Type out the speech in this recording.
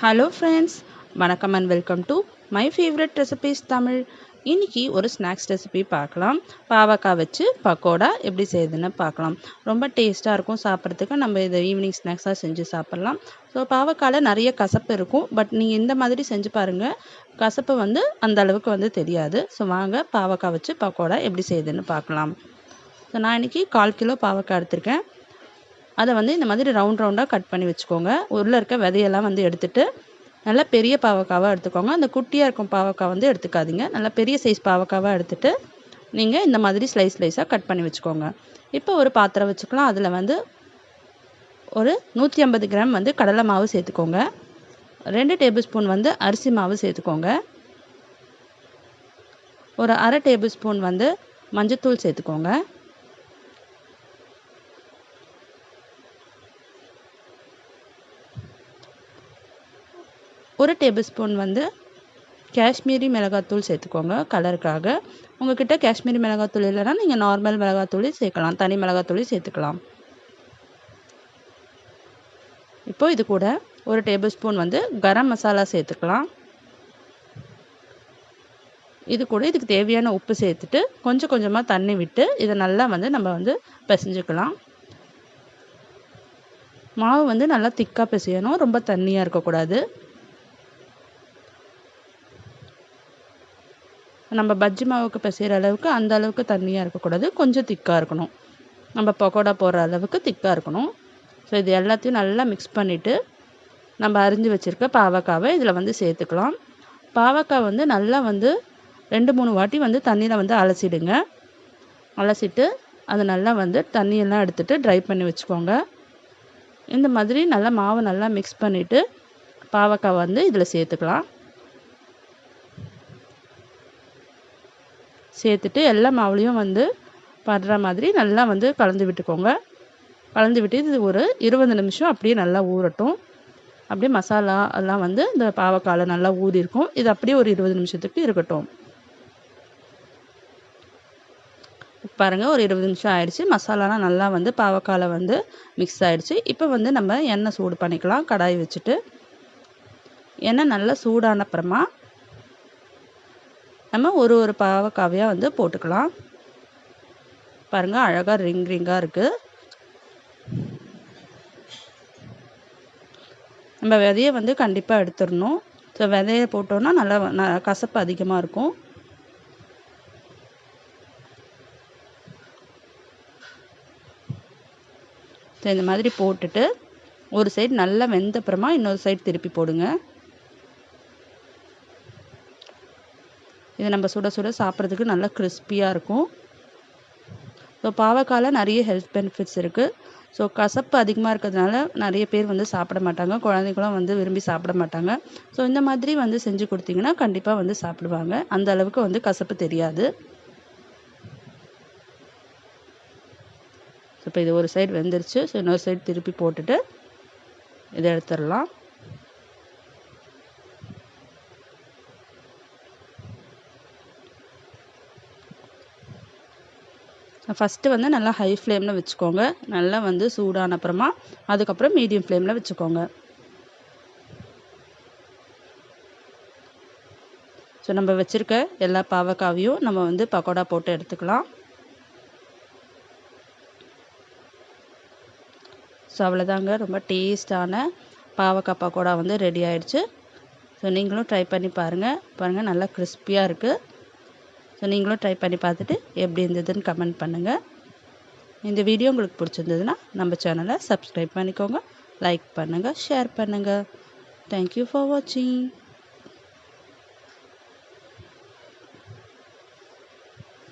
Hello friends, வணக்கம் and welcome to my favourite recipes Tamil. இன்றைக்கி ஒரு ஸ்நாக்ஸ் ரெசிபி பார்க்கலாம். பாவக்காய் வச்சு பக்கோடா எப்படி செய்யுதுன்னு பார்க்கலாம். ரொம்ப டேஸ்ட்டாக இருக்கும் சாப்பிட்றதுக்கு. நம்ம இதை ஈவினிங் ஸ்நாக்ஸாக செஞ்சு சாப்பிட்லாம். ஸோ பாவக்காயில் நிறைய கசப்பு இருக்கும், பட் நீங்கள் இந்த மாதிரி செஞ்சு பாருங்கள். கசப்பு அந்த அளவுக்கு தெரியாது. ஸோ வாங்க பாவக்காய் வச்சு பக்கோடா எப்படி செய்யுதுன்னு பார்க்கலாம். ஸோ நான் இன்றைக்கி 1/4 கிலோ பாவக்காய் எடுத்திருக்கேன். அதை இந்த மாதிரி ரவுண்டாக கட் பண்ணி வச்சுக்கோங்க. உள்ளே இருக்க விதையெல்லாம் எடுத்துட்டு நல்லா பெரிய பாவக்காவாக எடுத்துக்கோங்க. அந்த குட்டியாக இருக்கும் பாவக்காய் எடுத்துக்காதீங்க. நல்லா பெரிய சைஸ் பாவக்காவாக எடுத்துட்டு நீங்கள் இந்த மாதிரி ஸ்லைஸாக கட் பண்ணி வச்சுக்கோங்க. இப்போ ஒரு பாத்திரம் வச்சுக்கலாம். அதில் ஒரு 150 கிராம் கடலை மாவு சேர்த்துக்கோங்க. 2 டேபிள் ஸ்பூன் அரிசி மாவு சேர்த்துக்கோங்க. ஒரு 1/2 டேபிள் ஸ்பூன் மஞ்சத்தூள் சேர்த்துக்கோங்க. ஒரு டேபிள் ஸ்பூன் காஷ்மீரி மிளகாத்தூள் சேர்த்துக்கோங்க கலருக்காக. உங்கள்கிட்ட காஷ்மீரி மிளகாத்தூள் இல்லைன்னா நீங்கள் நார்மல் மிளகாத்தூளி சேர்க்கலாம், தனி மிளகாத்தூளி சேர்த்துக்கலாம். இப்போது இது கூட ஒரு டேபிள் ஸ்பூன் கரம் மசாலா சேர்த்துக்கலாம். இது கூட இதுக்கு தேவையான உப்பு சேர்த்துட்டு கொஞ்சம் கொஞ்சமாக தண்ணி விட்டு இதை நல்லா நம்ம பிசைஞ்சுக்கலாம். மாவு நல்லா திக்காக பிசையணும், ரொம்ப தண்ணியாக இருக்கக்கூடாது. நம்ம பஜ்ஜி மாவுக்கு பிசைகிற அளவுக்கு அந்த அளவுக்கு தண்ணியாக இருக்கக்கூடாது, கொஞ்சம் திக்காக இருக்கணும். நம்ம பக்கோடா போடுற அளவுக்கு திக்காக இருக்கணும். ஸோ இது எல்லாத்தையும் நல்லா மிக்ஸ் பண்ணிவிட்டு நம்ம அரிஞ்சு வச்சுருக்க பாவக்காவை இதில் சேர்த்துக்கலாம். பாவக்காய் நல்லா 2-3 வாட்டி தண்ணியில் அலசிடுங்க. அலசிட்டு அதை நல்லா தண்ணியெல்லாம் எடுத்துகிட்டு ட்ரை பண்ணி வச்சுக்கோங்க. இந்த மாதிரி நல்லா மாவை நல்லா மிக்ஸ் பண்ணிவிட்டு பாவக்காய் இதில் சேர்த்துக்கலாம். சேர்த்துட்டு எல்லா மாவுலேயும் படுற மாதிரி நல்லா கலந்து விட்டுக்கோங்க. கலந்து விட்டு இது ஒரு 20 நிமிஷம் அப்படியே நல்லா ஊறட்டும். அப்படியே மசாலா எல்லாம் இந்த பாவக்காயில் நல்லா ஊறியிருக்கும். இது அப்படியே ஒரு 20 நிமிஷத்துக்கு இருக்கட்டும். பாருங்கள், ஒரு 20 நிமிஷம் ஆயிடுச்சு. மசாலாலாம் நல்லா பாவக்காயில் மிக்ஸ் ஆகிடுச்சு. இப்போ நம்ம எண்ணெய் சூடு பண்ணிக்கலாம். கடாய் வச்சுட்டு எண்ணெய் நல்லா சூடான அப்புறமா நம்ம ஒரு பாவக்காயாக போட்டுக்கலாம். பாருங்கள், அழகாக ரிங்காக இருக்குது. நம்ம விதையை கண்டிப்பாக எடுத்துடணும். ஸோ விதையை போட்டோன்னா நல்லா கசப்பு அதிகமாக இருக்கும். ஸோ இந்த மாதிரி போட்டுட்டு ஒரு சைடு நல்லா வெந்தப்புறமா இன்னொரு சைடு திருப்பி போடுங்க. இதை நம்ம சுட சுட சாப்பிட்றதுக்கு நல்லா கிறிஸ்பியாக இருக்கும். ஸோ பாவக்காயில் நிறைய ஹெல்த் பெனிஃபிட்ஸ் இருக்குது. ஸோ கசப்பு அதிகமாக இருக்கிறதுனால நிறைய பேர் சாப்பிட மாட்டாங்க, குழந்தைங்களும் விரும்பி சாப்பிட மாட்டாங்க. ஸோ இந்த மாதிரி செஞ்சு கொடுத்தீங்கன்னா கண்டிப்பாக சாப்பிடுவாங்க. அந்த அளவுக்கு கசப்பு தெரியாது. ஸோ இப்போ இது ஒரு சைடு வெந்துருச்சு. ஸோ இன்னொரு சைடு திருப்பி போட்டுட்டு இதை எடுத்துடலாம். ஃபஸ்ட்டு நல்லா ஹை ஃப்ளேமில் வச்சுக்கோங்க. நல்லா சூடான அப்புறமா அதுக்கப்புறம் மீடியம் ஃப்ளேமில் வச்சுக்கோங்க. ஸோ நம்ம வச்சுருக்க எல்லா பாவக்காவையும் நம்ம பக்கோடா போட்டு எடுத்துக்கலாம். ஸோ அவ்வளோதாங்க, ரொம்ப டேஸ்டான பாவக்காய் பக்கோடா ரெடி ஆகிடுச்சு. ஸோ நீங்களும் ட்ரை பண்ணி பாருங்கள், நல்லா கிறிஸ்பியாக இருக்குது. ஸோ நீங்களும் ட்ரை பண்ணி பார்த்துட்டு எப்படி இருந்ததுன்னு கமெண்ட் பண்ணுங்கள். இந்த வீடியோ உங்களுக்கு பிடிச்சிருந்ததுன்னா நம்ம சேனலை சப்ஸ்கிரைப் பண்ணிக்கோங்க, லைக் பண்ணுங்கள், ஷேர் பண்ணுங்கள். தேங்க்யூ ஃபார் வாட்சிங்.